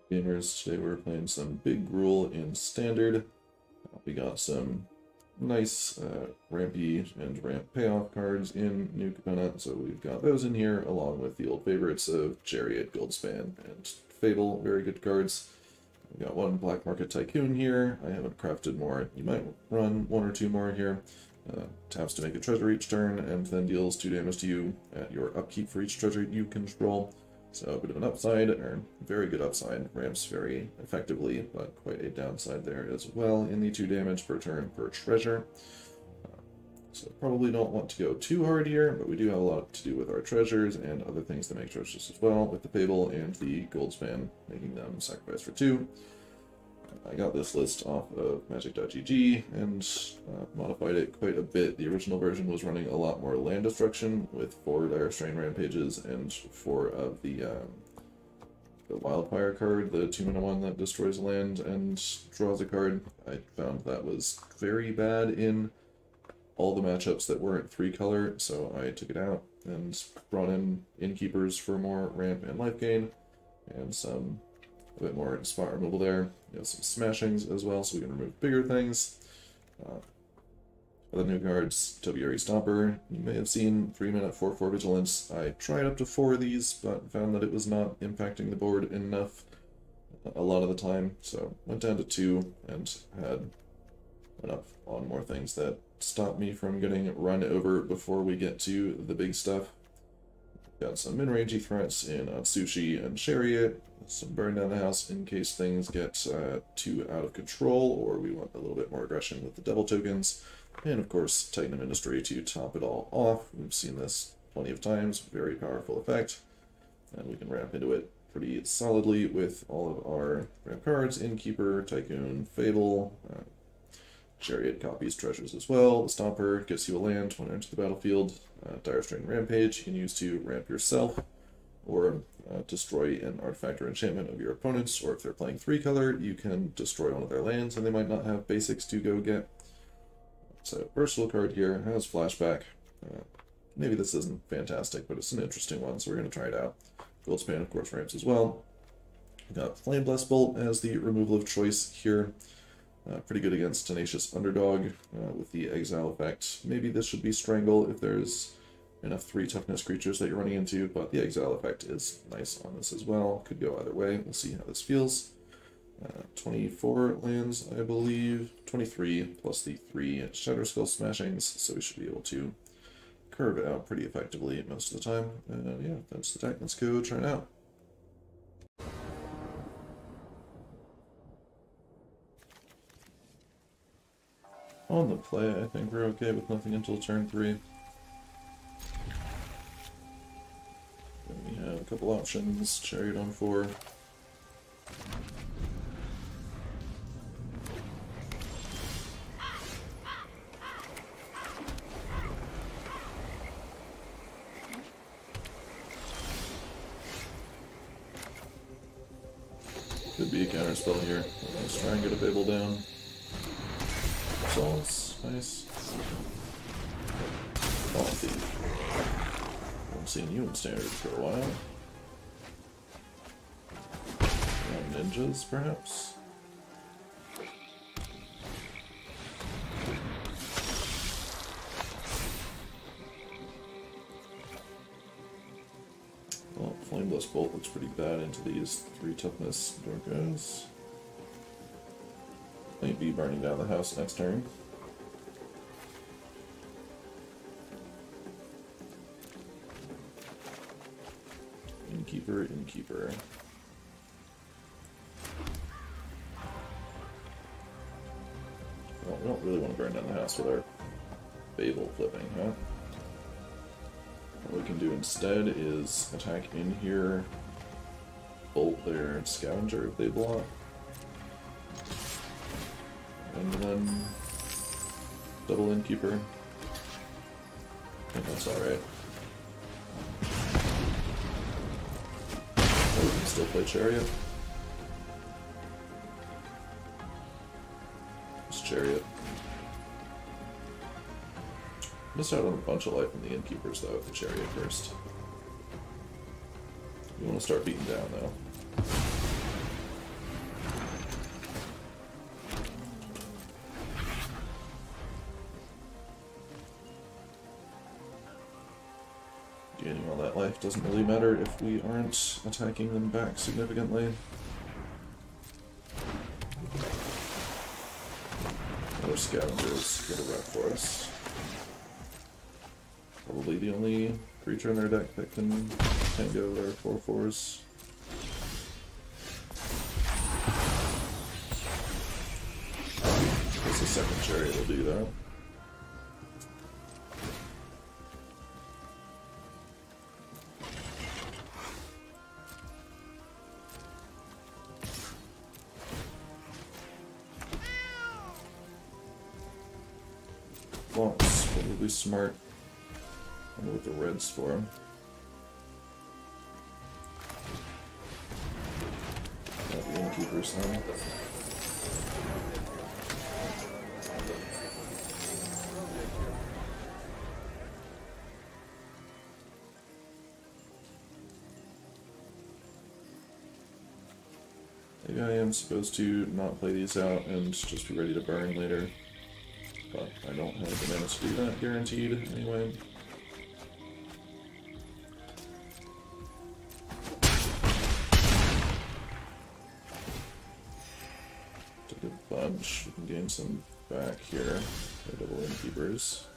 Gamers, today we're playing some big Gruul in Standard. We got some nice rampy and ramp payoff cards in New Component, so we've got those in here, along with the old favorites of Chariot, Goldspan, and Fable, very good cards. We've got one Black Market Tycoon here. I haven't crafted more. You might run one or two more here. Taps to make a treasure each turn, and then deals 2 damage to you at your upkeep for each treasure you control. So a bit of an upside, or very good upside, ramps very effectively, but quite a downside there as well in the 2 damage per turn per treasure. So probably don't want to go too hard here, but we do have a lot to do with our treasures and other things that make treasures as well, with the Fable and the Goldspan, making them sacrifice for 2. I got this list off of magic.gg and modified it quite a bit. The original version was running a lot more land destruction with 4 Dire Strain Rampages and 4 of the Wildfire card, the 2-mana one that destroys land and draws a card. I found that was very bad in all the matchups that weren't 3-color, so I took it out and brought in Innkeepers for more ramp and life gain, and a bit more spot removal there. You know, some smashings as well, so we can remove bigger things. Other new cards, Topiary Stomper. You may have seen 3-mana 4/4 Vigilance. I tried up to 4 of these, but found that it was not impacting the board enough a lot of the time, so went down to 2 and went up on more things that stopped me from getting run over before we get to the big stuff. Got some min-rangey threats in Atsushi and Chariot, some burn down the house in case things get too out of control, or we want a little bit more aggression with the devil tokens, and of course Titan Ministry to top it all off. We've seen this plenty of times, very powerful effect, and we can ramp into it pretty solidly with all of our ramp cards, Innkeeper, Tycoon, Fable, Chariot copies treasures as well. The Stomper gets you a land when you enter the battlefield. Dire Strain Rampage you can use to ramp yourself, or destroy an artifact or enchantment of your opponents, or if they're playing 3-color, you can destroy one of their lands and they might not have basics to go get. So, versatile card here, has flashback. Maybe this isn't fantastic, but it's an interesting one, so we're going to try it out. Goldspan, of course, ramps as well. We've got Flame Blast Bolt as the removal of choice here. Pretty good against Tenacious Underdog with the Exile effect. Maybe this should be Strangle if there's enough 3 toughness creatures that you're running into, but the Exile effect is nice on this as well. Could go either way. We'll see how this feels. 24 lands, I believe. 23 plus the 3 Shatter Skull Smashings, so we should be able to curve it out pretty effectively most of the time. Yeah, that's the deck. Let's go try it out. On the play, I think we're okay with nothing until turn 3. Then we have a couple options. Chariot on 4. Could be a counter spell here. Let's try and get a Fable down. Souls, nice. Oh, Thief. Haven't seen you in Standard for a while. Ninjas, perhaps? Well, Flameless Bolt looks pretty bad into these 3 toughness Dorkos. Might be burning down the house next turn. Innkeeper, Innkeeper. Well, we don't really want to burn down the house with our Fable flipping, huh? What we can do instead is attack in here, bolt their Scavenger if they block. And then double Innkeeper. I think that's alright. Oh, we can still play Chariot. It's Chariot. Missed out on a bunch of life in the Innkeepers though with the Chariot first. We want to start beating down though. life doesn't really matter if we aren't attacking them back significantly. Other scavengers get a wreck for us. Probably the only creature in their deck that can tango their 4/4s. Guess the second chariot will do that. Lots, probably smart. I wonder what the red's for. Not the innkeepers now. Maybe I am supposed to not play these out and just be ready to burn later. But I don't have the mana to do that, guaranteed, anyway. Took a bunch. We can gain some back here. By double innkeepers.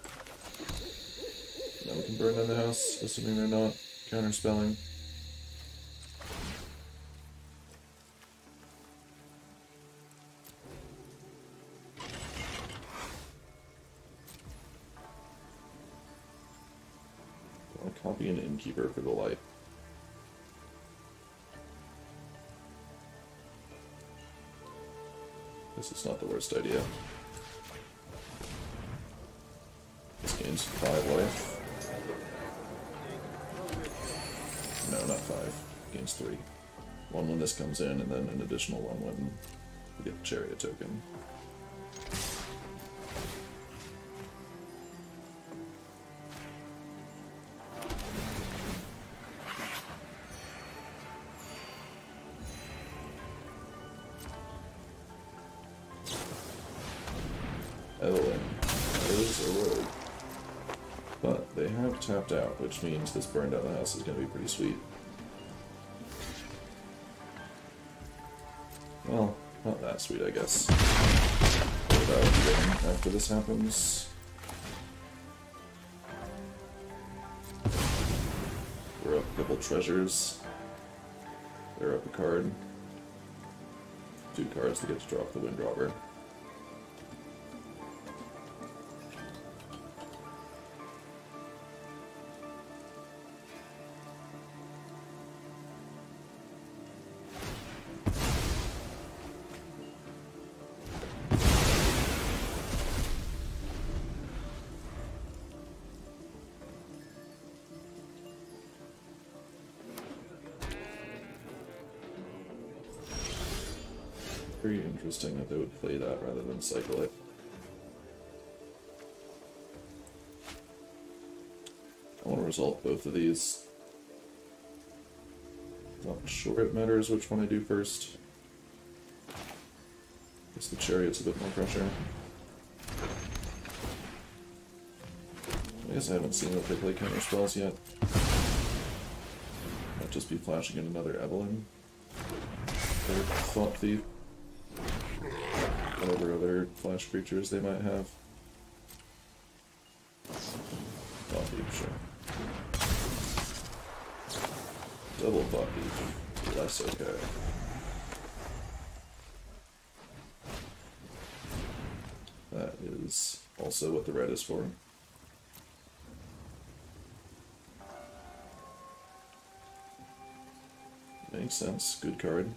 Now we can burn down the house, assuming they're not counterspelling. Copy an innkeeper for the light. This is not the worst idea. This gains 5 life. No, not 5. Gains 3. 1 when this comes in, and then an additional 1 when we get the chariot token. Evelyn is a rogue. But they have tapped out, which means this burn down the house is going to be pretty sweet. Well, not that sweet, I guess. What about even after this happens? We're up a couple treasures. They're up a card. 2 cards to get to drop the Wind Robber. Very interesting that they would play that rather than cycle it. I want to resolve both of these. Not sure it matters which one I do first. Guess the chariot's a bit more pressure. I guess I haven't seen that they play counter spells yet. Might just be flashing in another Evelyn. Or Thought Thief. Whatever other flash creatures they might have. Thought Thief, sure. Double Thought Thief. Less okay. That is also what the red is for. Makes sense. Good card.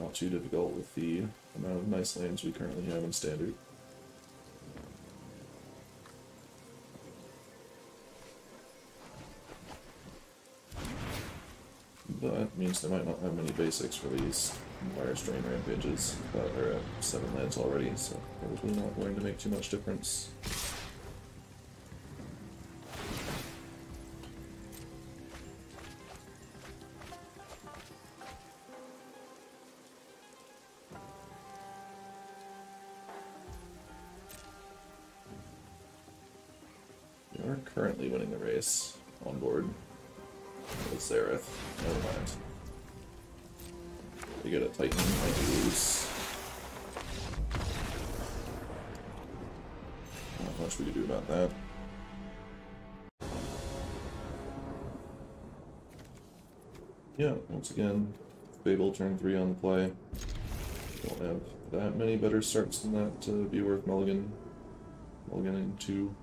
Not too difficult with the amount of nice lands we currently have in Standard. But means they might not have many basics for these Fire Strain Rampages, but they're at 7 lands already, so probably not going to make too much difference. We're currently winning the race on board with Zareth. Never mind. We get a Titan, might be loose. Not much we can do about that. Yeah, once again, Fable turn 3 on the play. Don't have that many better starts than that to be worth mulliganing 2.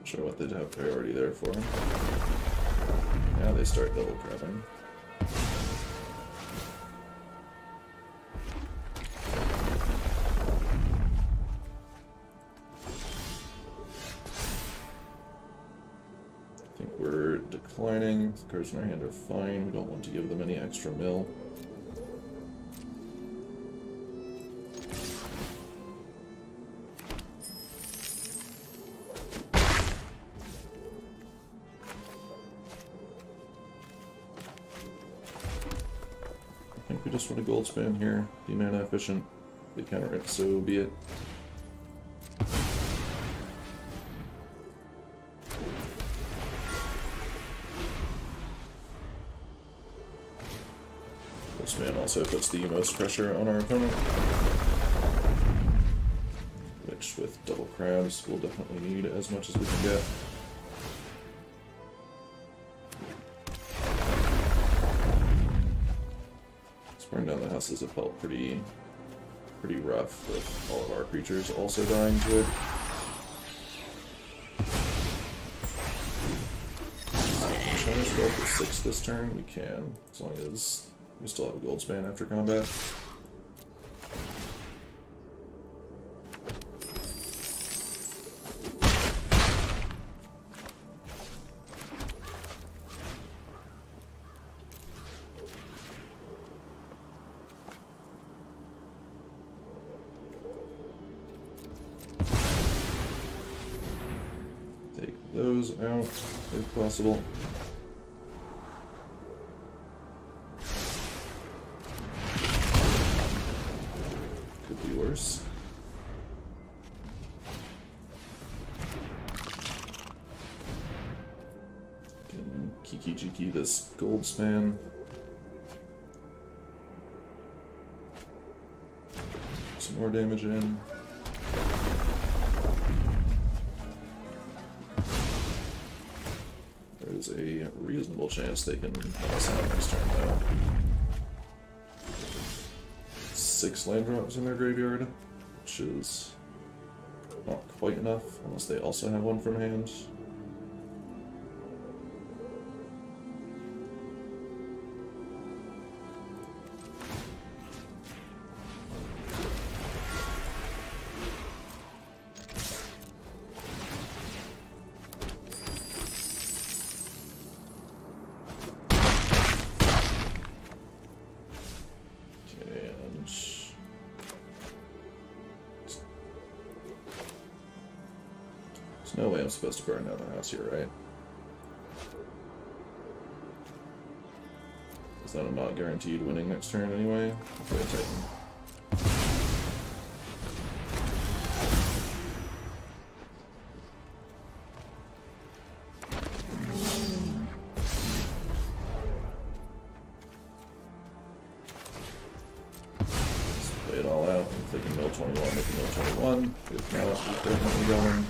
Sure what they'd have priority there for. Now they start double crabbing. I think we're declining. The cards in our hand are fine. We don't want to give them any extra mill. We just want a gold span here. Be mana efficient. They counter it, so be it. Gold span also puts the most pressure on our opponent, which with double crabs we'll definitely need as much as we can get. Burn down the houses have felt pretty rough with all of our creatures also dying to it. Trying to go for 6 this turn, we can, as long as we still have a gold span after combat. Those out, if possible. Could be worse. Can Kiki-Jiki this gold span. Some more damage in. There's a reasonable chance they can help us out next turn, though. 6 land drops in their graveyard, which is not quite enough, unless they also have one from hand. There's no way I'm supposed to burn down the house here, right? Is that I'm not guaranteed winning next turn anyway? Okay, Titan. Let's play it all out. If they can mill 21, they can mill 21. If not, we're definitely going.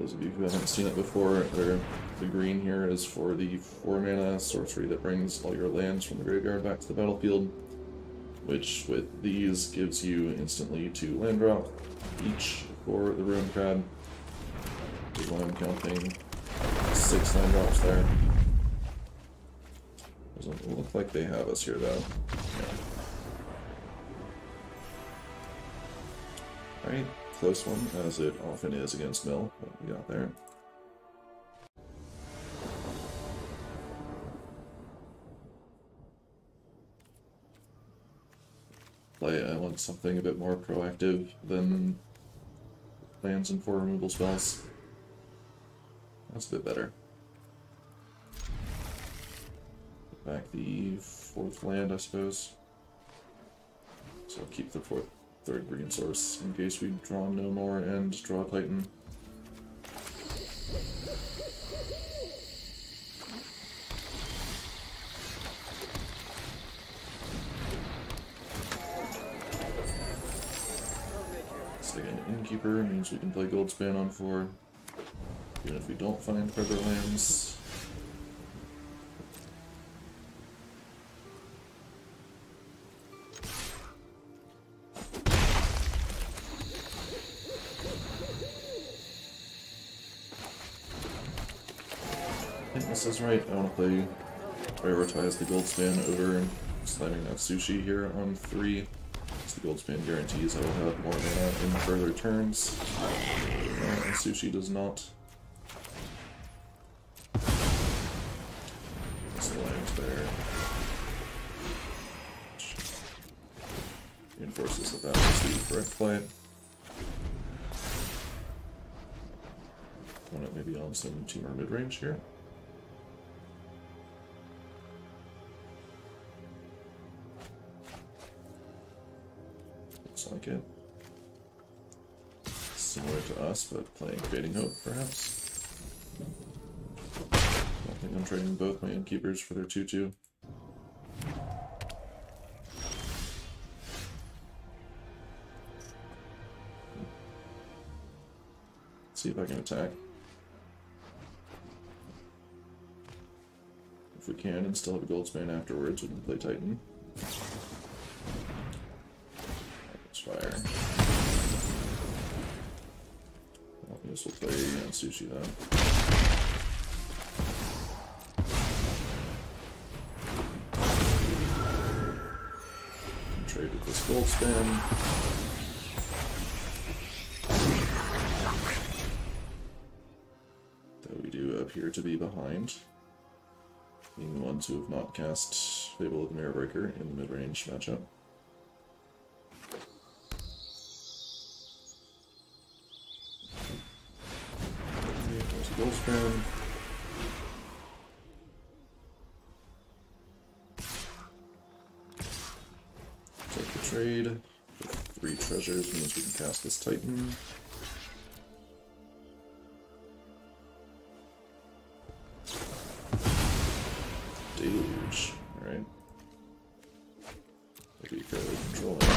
those of you who haven't seen it before, the green here is for the 4-mana sorcery that brings all your lands from the graveyard back to the battlefield, which with these gives you instantly 2 land drop each for the Ruin Crab. Is why I'm counting 6 land drops there. Doesn't look like they have us here though. Yeah. Alright, close one, as it often is against Mill, but we got there. I want something a bit more proactive than lands and 4 removal spells. That's a bit better. Back the 4th land, I suppose. So I'll keep the 3rd green source in case we draw no more and draw a Titan. Innkeeper means we can play Goldspan on 4, even if we don't find further lands. I think this is right. I want to prioritize the Goldspan over slamming that Sushi here on 3. The Goldspan guarantees I will have more mana in further turns, and Sushi does not. That's the land there. Reinforces that that was the correct play. Want it maybe on some Temur Midrange here. Like it. Similar to us, but playing Fading Hope, perhaps. I think I'm trading both my Innkeepers for their 2/2. See if I can attack. If we can and still have a Goldspan afterwards, we can play Titan. Fire. Well, I guess we'll play Sushi then. Trade with this Goldspan. Though we do appear to be behind, being the ones who have not cast Fable of the Mirror Breaker in the mid-range matchup. Goldspan. Take the trade. 3 treasures means we can cast this Titan. Deluge. Alright. Maybe fairly controlling.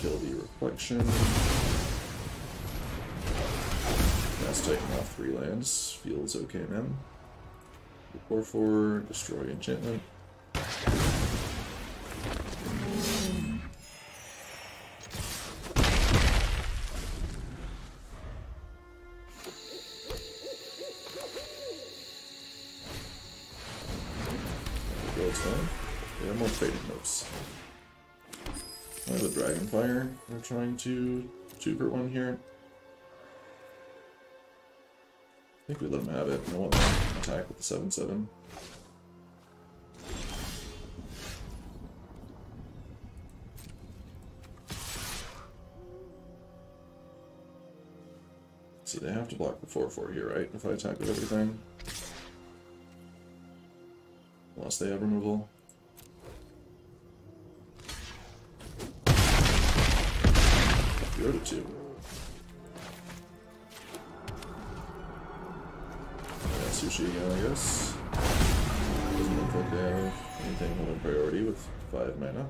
Kill the Reflection. That's taking off 3 lands. Feels okay, man. 4/4, destroy enchantment. Yeah, more Fading Hopes. I have a Dragonfire. We're trying to 2-for-1 here. I think we let him have it. I want them to attack with the 7/7. See, they have to block the 4/4 here, right? If I attack with everything. Unless they have removal. Go to 2. Yeah, Sushi again, I guess. Doesn't look like they have anything holding priority with 5 mana.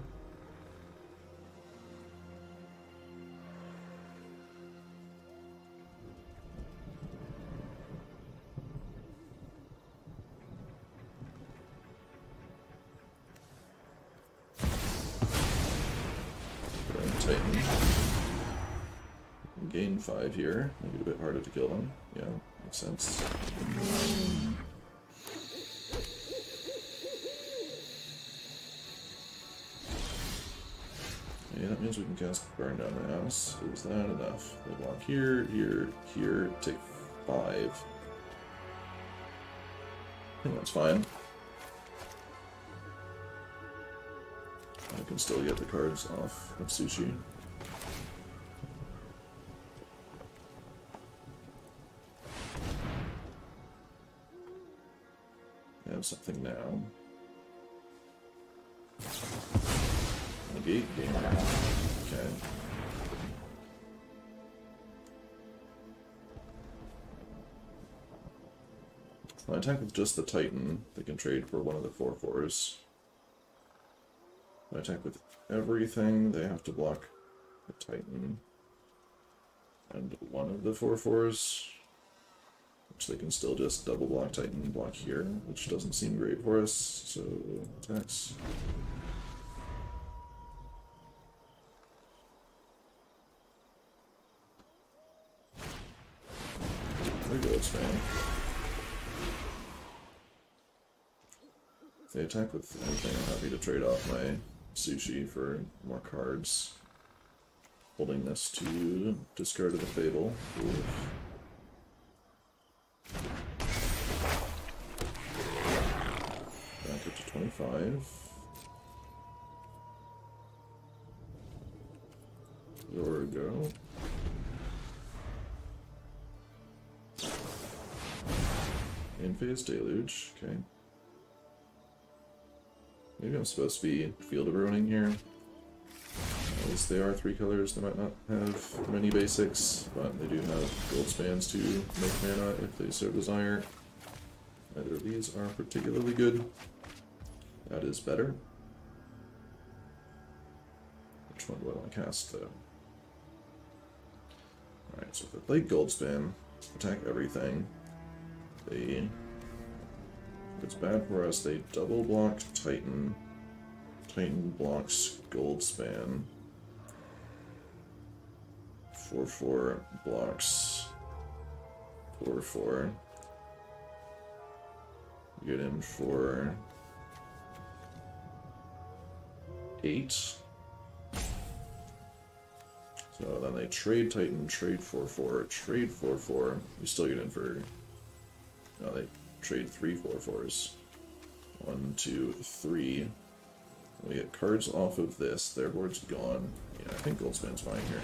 Titan. Gain 5 here. Make it a bit harder to kill them. Yeah, makes sense. Yeah, that means we can cast Burn Down the House. Is that enough? They block here, here, here, take 5. I think that's fine. I can still get the cards off of Sushi. I have something now. Negate Dimir. Okay. If I attack with just the Titan, they can trade for one of the 4/4s. If I attack with everything, they have to block the Titan and one of the 4/4s, which they can still just double block Titan and block here, which doesn't seem great for us, so attacks. There goes, man. If they attack with anything, I'm happy to trade off my Sushi for more cards. Holding this to discard of the Fable. Back up to 25. There we go. In-phase Deluge, okay. Maybe I'm supposed to be Field of Ruining here. At least they are 3 colors, they might not have many basics, but they do have gold spans to make mana if they so desire. Neither of these are particularly good. That is better. Which one do I want to cast, though? Alright, so if they play Goldspan, attack everything. They... If it's bad for us, they double block Titan. Titan blocks Goldspan. 4/4 blocks 4/4. Get him for 8. So then they trade Titan, trade 4/4, trade 4/4. You still get in for... No, they trade 3 4/4s. 1, 2, 3. We get cards off of this. Their board's gone. Yeah, I think Goldspan's fine here.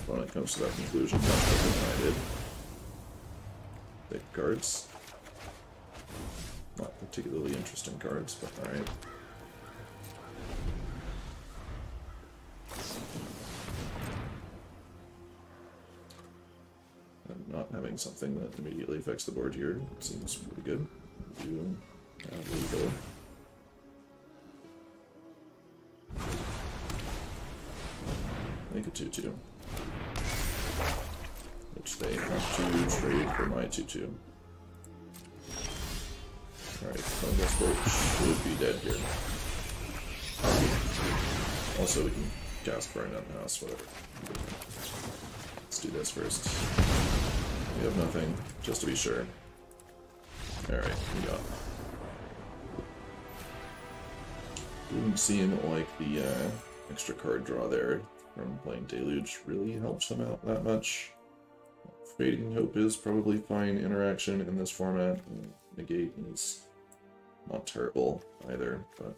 When it comes to that conclusion, that's what I did. Big cards. Not particularly interesting cards, but alright. And not having something that immediately affects the board here seems pretty good. Do legal. Make a 2/2. Which they have to trade for my 2/2. Alright, this board should be dead here. Also, we can cast Burn Down the House, whatever. Let's do this first. We have nothing, just to be sure. Alright, we got. Didn't seem like the extra card draw there from playing Deluge really helps them out that much. Fading Hope is probably fine interaction in this format. Negate is not terrible either, but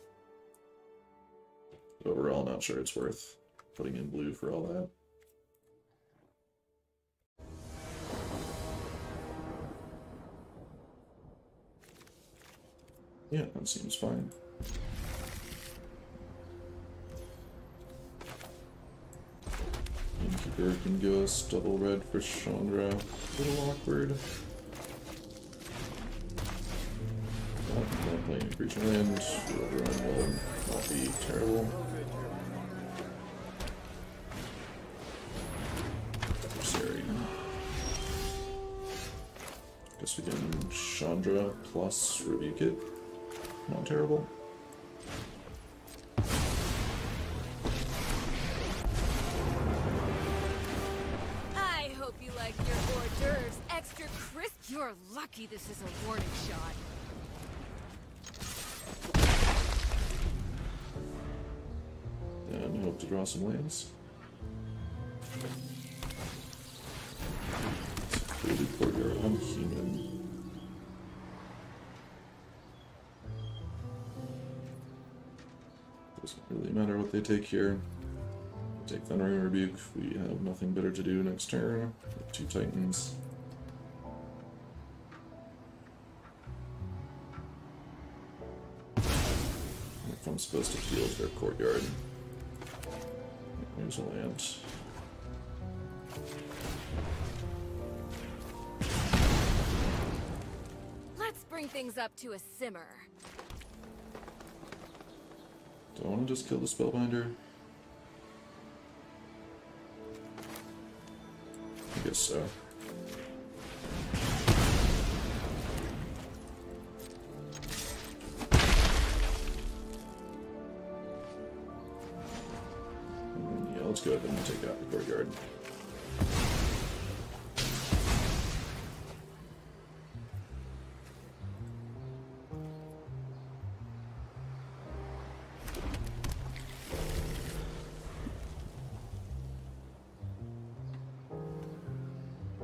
overall not sure it's worth putting in blue for all that. Yeah, that seems fine. Innkeeper can go us double red for Chandra. A little awkward. Not playing a creature land. Overrun will not be terrible. Sorry. Guess we can Chandra plus Rebuke it. Not terrible. I hope you like your hors d'oeuvres extra crisp. You're lucky this is a warning shot. And hope to draw some lands. Really courtyard on human. Doesn't really matter what they take here. Take Thundering Rebuke. We have nothing better to do next turn. With 2 Titans. If I'm supposed to field their courtyard. There's a land. Let's bring things up to a simmer. Do I want to just kill the Spellbinder? I guess so. Yeah, let's go ahead and take out the courtyard.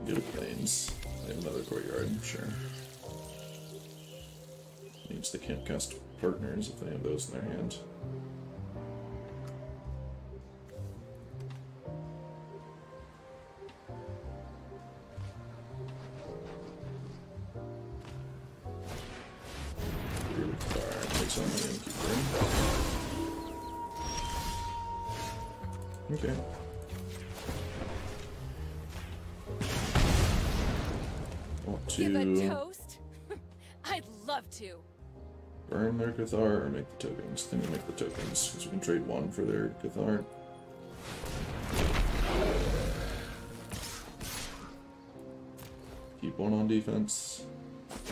Go to Plains. I have another courtyard, sure. Means they can't cast partners if they have those in their hand. Really far. Takes on the Innkeeper. Okay. Give a toast? I'd love to. Burn their Cathar or make the tokens. I think we'll make the tokens, because we can trade 1 for their Cathar. Keep 1 on defense.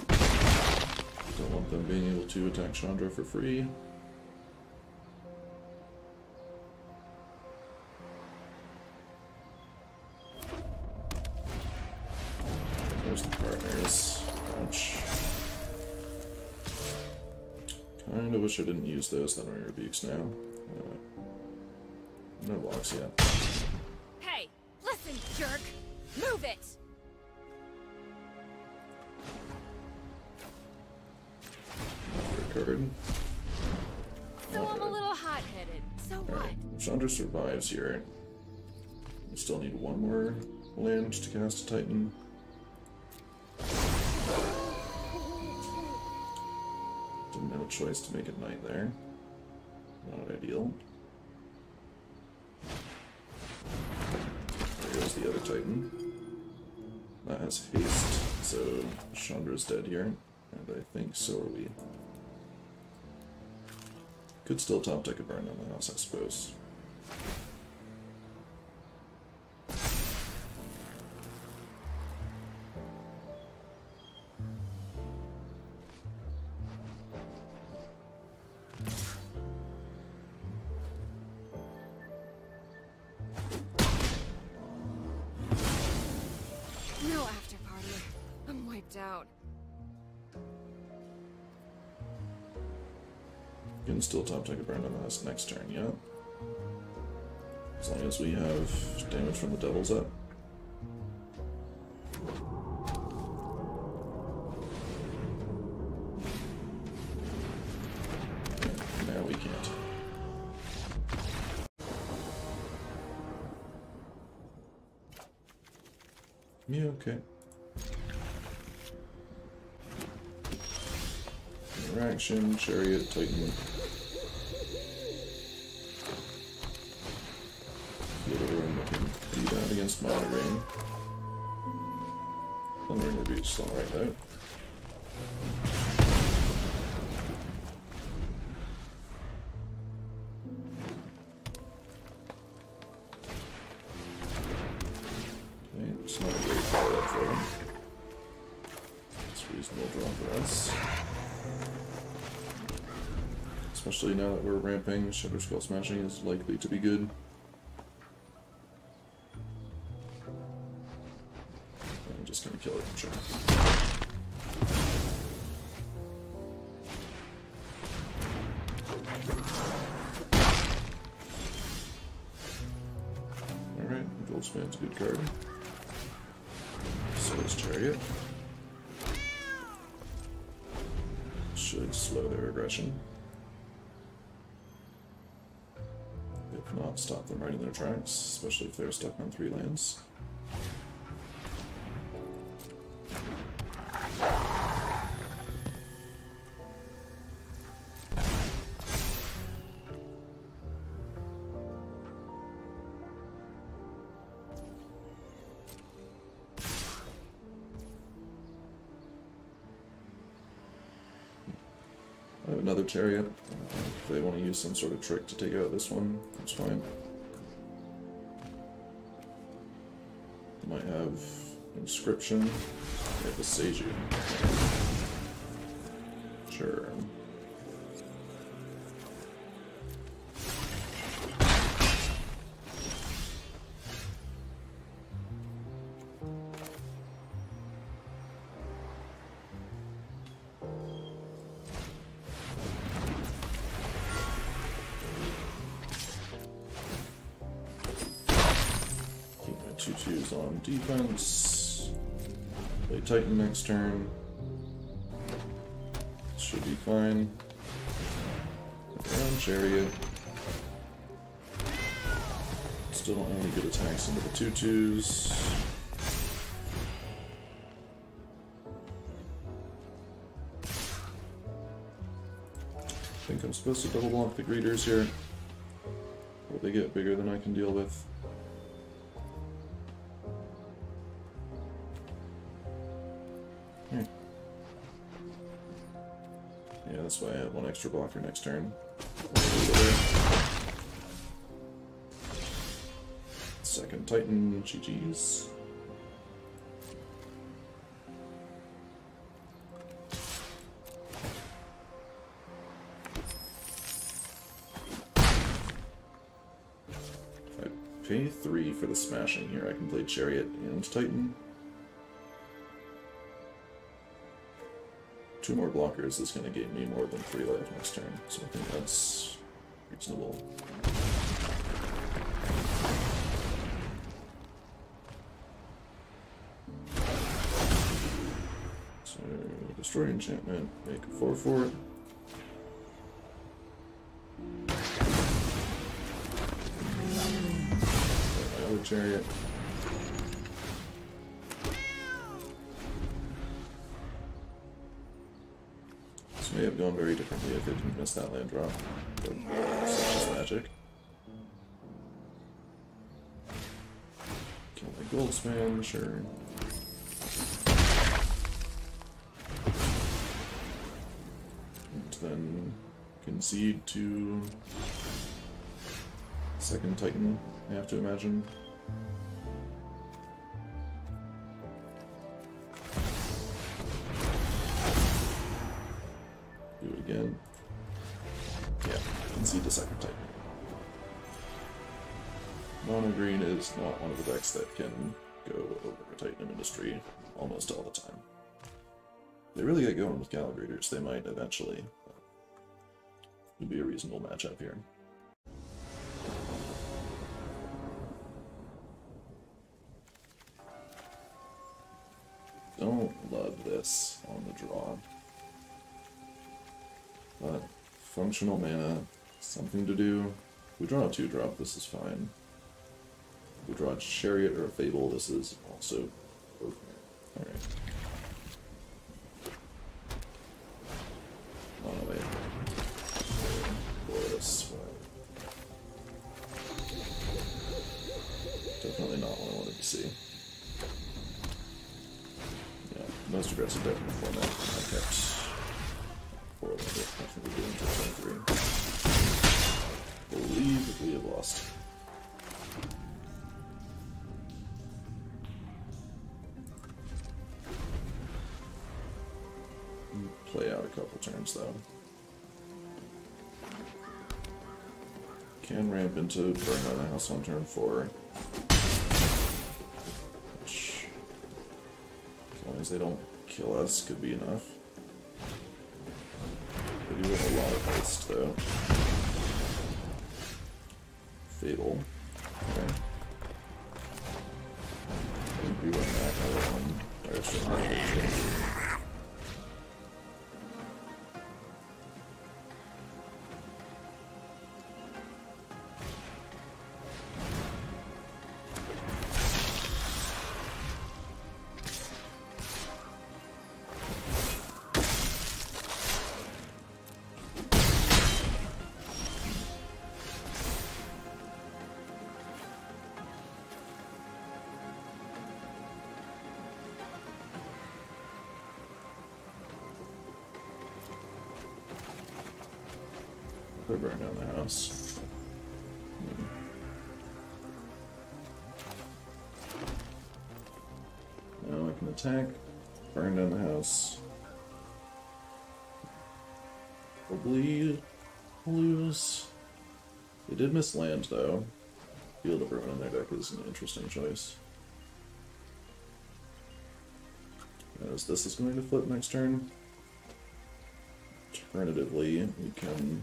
Don't want them being able to attack Chandra for free. There's the partners. Ouch. Kinda wish I didn't use those Thundering Rebukes now. No blocks yet. Hey, listen, jerk! Move it! Card. So I'm a little hot-headed. So what? If Chandra survives here, we still need 1 more land to cast a Titan. Didn't have a choice to make it night there. Not ideal. There goes the other Titan. That has haste, so Chandra's dead here. And I think so are we. Could still top deck a burn on the house, I suppose. No after party. I'm wiped out. Can still top deck a burn on this next turn, yeah? As long as we have damage from the devils up. Now we can't. Yeah, okay. Interaction, Chariot, Titan. Literally looking pretty bad against monitoring. Thundering Rebuke's still right though. Okay, it's not a great follow-up for him. It's a reasonable draw for us. Especially now that we're ramping, Shadow Skull Smashing is likely to be good. I'm just gonna kill it, sure. Alright, Gold Span's a good card. So is Chariot. Should slow their aggression. If not, stop them right in their tracks, especially if they're stuck on 3 lands. I have another Chariot. If they want to use some sort of trick to take out this one, that's fine. They might have Inscription. They have the Seiju. Sure. Choose on defense. Play Titan next turn. Should be fine. Around Chariot. Still don't have any good attacks into the 2/2s. I think I'm supposed to double block the greeters here. Or they get bigger than I can deal with. Yeah, that's why I have 1 extra blocker next turn. Second Titan, GG's. If I pay 3 for the smashing here, I can play Chariot and Titan. 2 more blockers is going to gain me more than 3 life next turn, so I think that's reasonable. So, destroy enchantment, make a 4/4. My other Chariot. May have gone very differently if it didn't miss that land drop, but such is magic. Kill my Goldspan, sure. And then concede to second Titan, I have to imagine. Again. Yeah, concede the second Titan. Mono green is not one of the decks that can go over a Titan of Industry almost all the time. If they really get going with Calibrators, they might eventually. It would be a reasonable matchup here. Don't love this on the draw. But functional mana, something to do. We draw a 2-drop, this is fine. We draw a Chariot or a Fable, this is also okay. Alright. most aggressive deck in the format. I kept 4 of it. I think we're doing turn 3. Believe that we have lost. Play out a couple turns though. Can ramp into burn down the house on turn 4. Which, as long as they don't kill us, could be enough. They do have a lot of haste though. Fatal. Okay. I think we run that other one. Direction. Or burn down the house. Now I can attack, burn down the house. Probably lose. They did miss land though. Field of Ruin in their deck is an interesting choice. As this is going to flip next turn. Alternatively, we can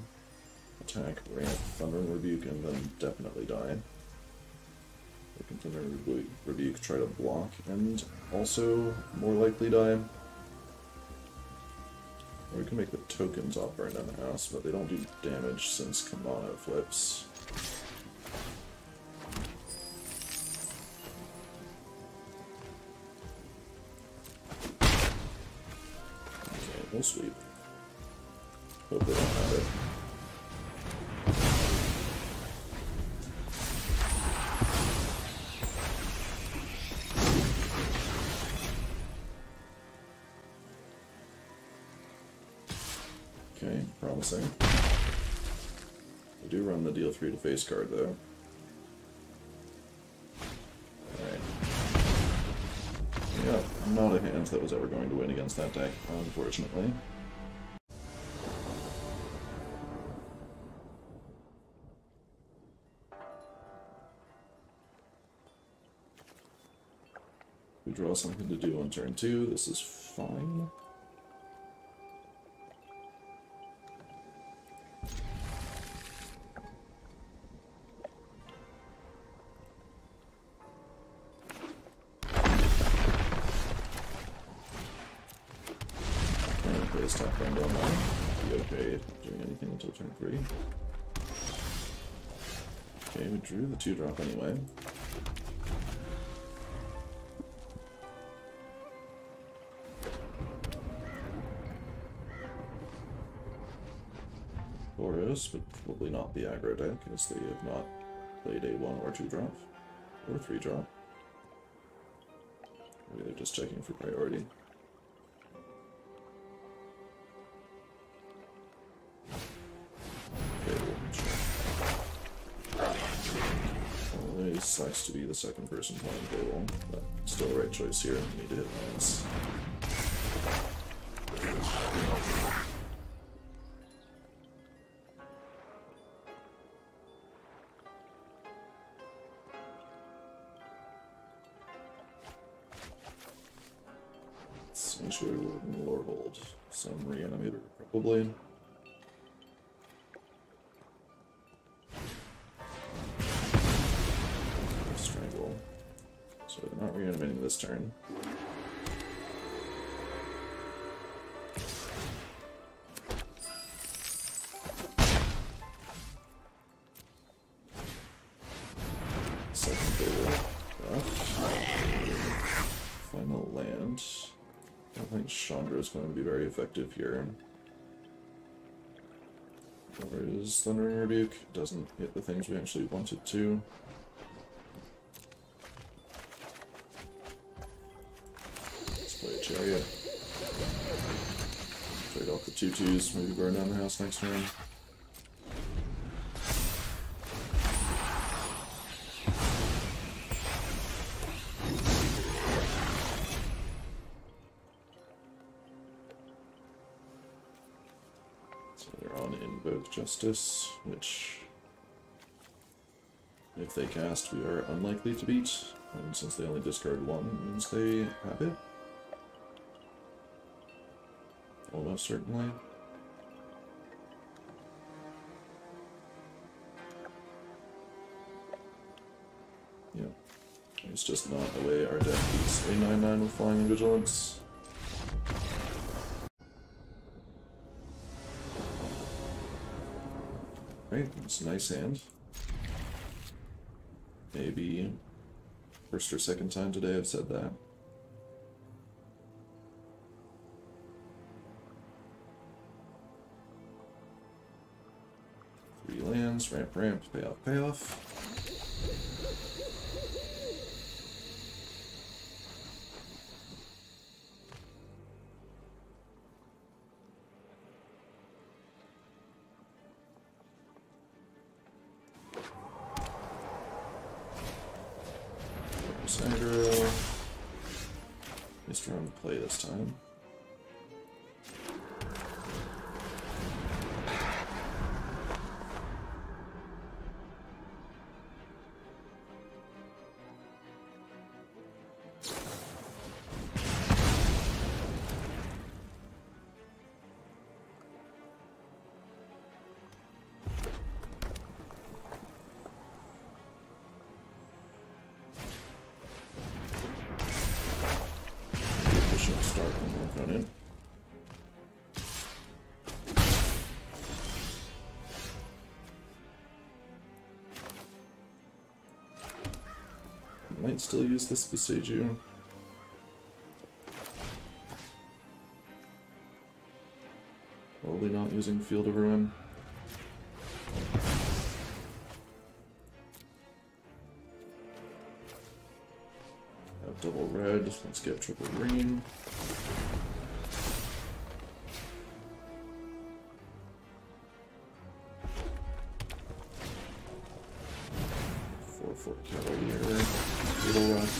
attack, ramp, Thundering Rebuke, and then definitely die. We can Thundering Rebuke, try to block, and also more likely die. Or we can make the tokens off burn down the house, but they don't do damage since Kamano flips. Okay, we'll sweep. Hope they don't have it. Okay, promising. We do run the deal 3 to face card though. Alright. Yeah, not a hand that was ever going to win against that deck, unfortunately. We draw something to do on turn 2, this is fine. Top burn down now. Be okay doing anything until turn 3. Okay, we drew the 2-drop anyway. Boros, but probably not the aggro deck, as they have not played a 1 or 2-drop. Or 3-drop. Maybe they're just checking for priority. Always sucks to be the second person playing Gruul, but still the right choice here. We need to hit lands. Sanctuary Lord and Lorehold. Some Reanimator, probably. Strangle. So they're not reanimating this turn. Second Gruul. Final land. I don't think Chandra is going to be very effective here. Or is Thundering Rebuke? Doesn't hit the things we actually wanted to. Let's play Chariot. Trade off the 2/2s, maybe burn down the house next turn. So they're on Invoke Justice, which, if they cast, we are unlikely to beat. And since they only discard one, it means they have it. Almost certainly. Yeah. It's just not the way our deck beats a 9/9 with Flying and Vigilance. Right, it's a nice hand. Maybe first or second time today I've said that. Three lands, ramp, ramp, payoff, payoff. Boros Aggro. At least we're on the play this time. Start when we're running. Might still use this Besiju. Probably not using Field of Ruin. Have double red, let's get triple green. For Cavalier, Fatal Rush.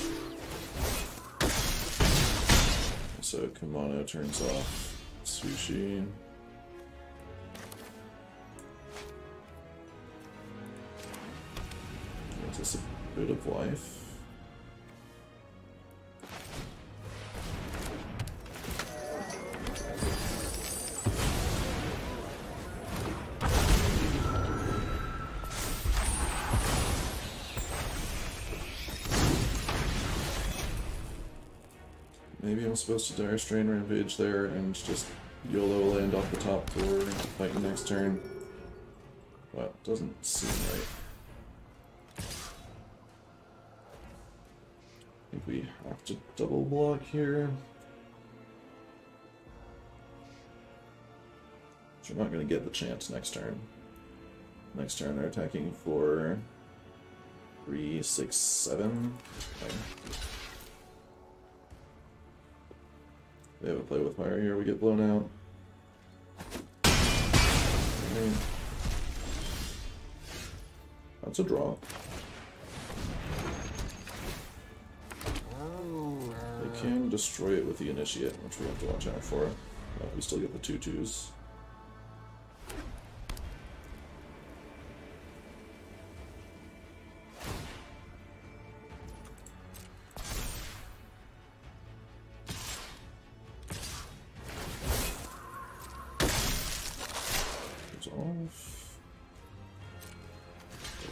So Kimono turns off Sushi. Gives us a bit of life. Maybe I'm supposed to Dire Strain Rampage there and just YOLO land off the top for fighting next turn. Well, doesn't seem right. I think we have to double block here. Which we're not going to get the chance next turn. Next turn they're attacking for 3, 6, 7. Okay. They have a play with fire here, we get blown out. Okay. That's a draw. They can destroy it with the Initiate, which we have to watch out for. But we still get the 2/2s.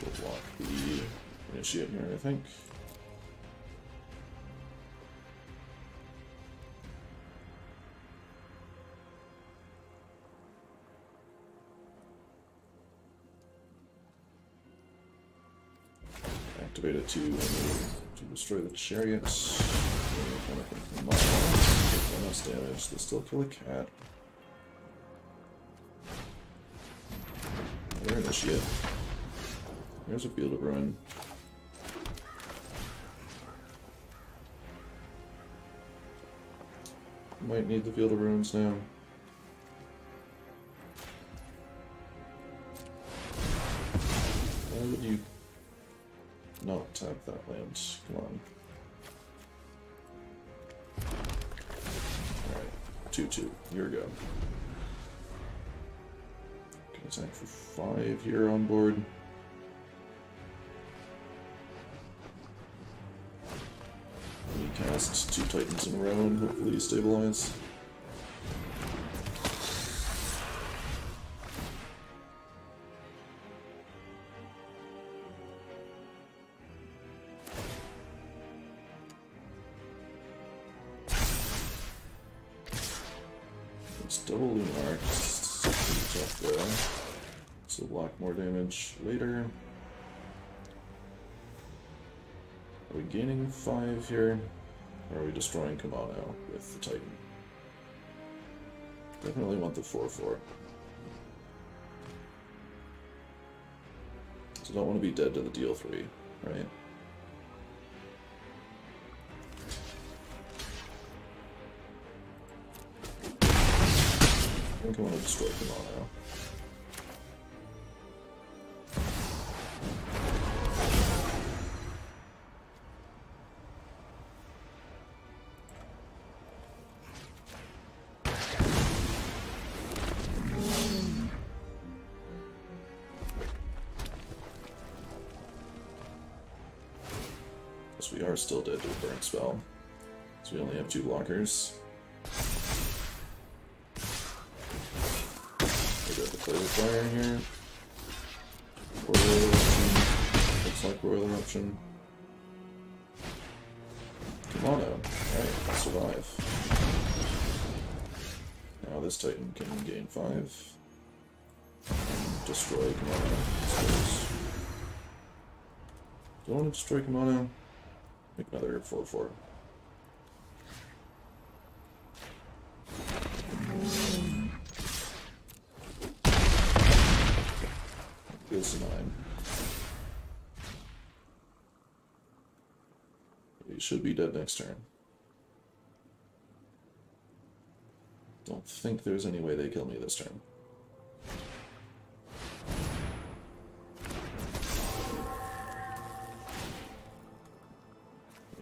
We'll block the Initiate here, I think. Activate it to destroy the chariots. Bonus damage. They still kill a cat. Another Initiate. There's a Field of Ruin. Might need the Field of Ruins now. Why would you not tap that land? Come on. Alright, 2-2. Here we go. Can attack for 5 here on board. We cast 2 Titans in a row and hopefully stabilize. It's double Lunar, tough there. So block more damage later. Are we gaining 5 here? Or are we destroying Kamano with the Titan? Definitely want the 4-4. So don't want to be dead to the deal 3, right? I think I want to destroy Kamano. We are still dead to a burn spell, so we only have 2 blockers. We got the play with fire here. Royal eruption. Looks like royal eruption. Kamano. Alright, survive. Now this Titan can gain 5. And destroy Kamano. Do I want to destroy Kamano? Make another 4-4. Goes to 9. He should be dead next turn. Don't think there's any way they kill me this turn.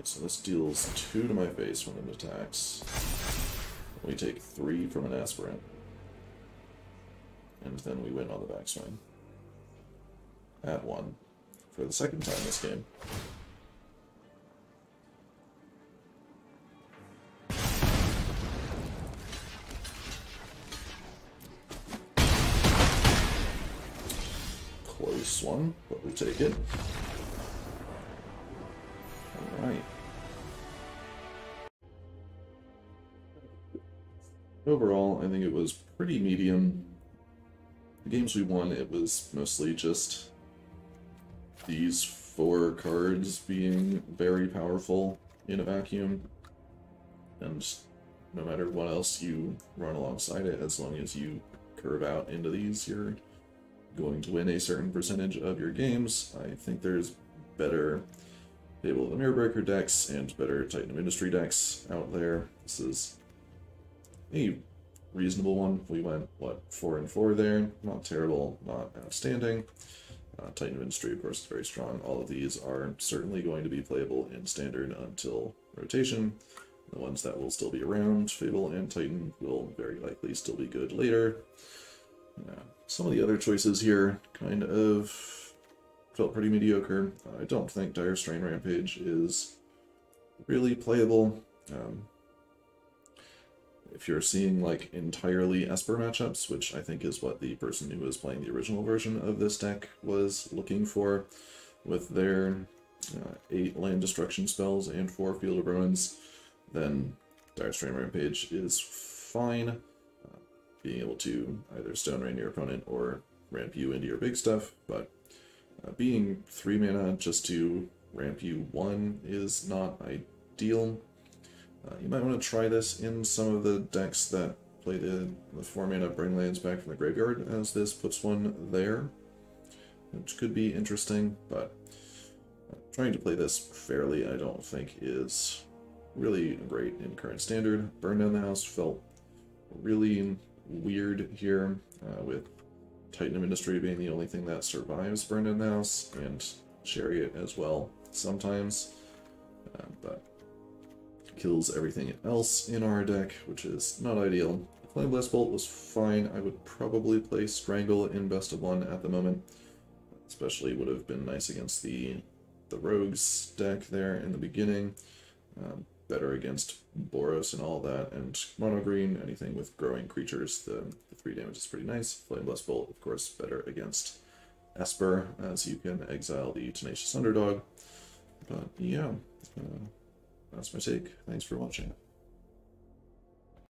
So this deals 2 to my face when it attacks. We take 3 from an aspirant. And then we win on the backswing. At 1. For the second time this game. Close one, but we take it. Alright. Overall, I think it was pretty medium. The games we won, it was mostly just these 4 cards being very powerful in a vacuum. And no matter what else you run alongside it, as long as you curve out into these, you're going to win a certain percentage of your games. I think there's better Fable of the Mirrorbreaker decks and better Titan of Industry decks out there. This is a reasonable one. We went, what, 4-4 there? Not terrible, not outstanding. Titan of Industry, of course, is very strong. All of these are certainly going to be playable in Standard until rotation. The ones that will still be around, Fable and Titan, will very likely still be good later. Some of the other choices here kind of felt pretty mediocre. I don't think Dire Strain Rampage is really playable. If you're seeing like entirely Esper matchups, which I think is what the person who was playing the original version of this deck was looking for, with their 8 land destruction spells and 4 Field of Ruins, then Dire Strain Rampage is fine. Being able to either Stone Rain your opponent or ramp you into your big stuff, but being 3 mana just to ramp you 1 is not ideal. You might want to try this in some of the decks that play the 4 mana bring lands back from the graveyard, as this puts one there, which could be interesting, but trying to play this fairly I don't think is really great in current standard. Burn Down the House felt really weird here, with Titan of Industry being the only thing that survives Burn Down the House, and Chariot as well sometimes, but kills everything else in our deck, which is not ideal. Flame Blast Bolt was fine. I would probably play Strangle in best of one at the moment. Especially would have been nice against the Rogues deck there in the beginning. Better against Boros and all that, and mono green, anything with growing creatures, the 3 damage is pretty nice. Flame Blast Bolt, of course, better against Esper, as you can exile the Tenacious Underdog. But yeah, that's my take. Thanks for watching.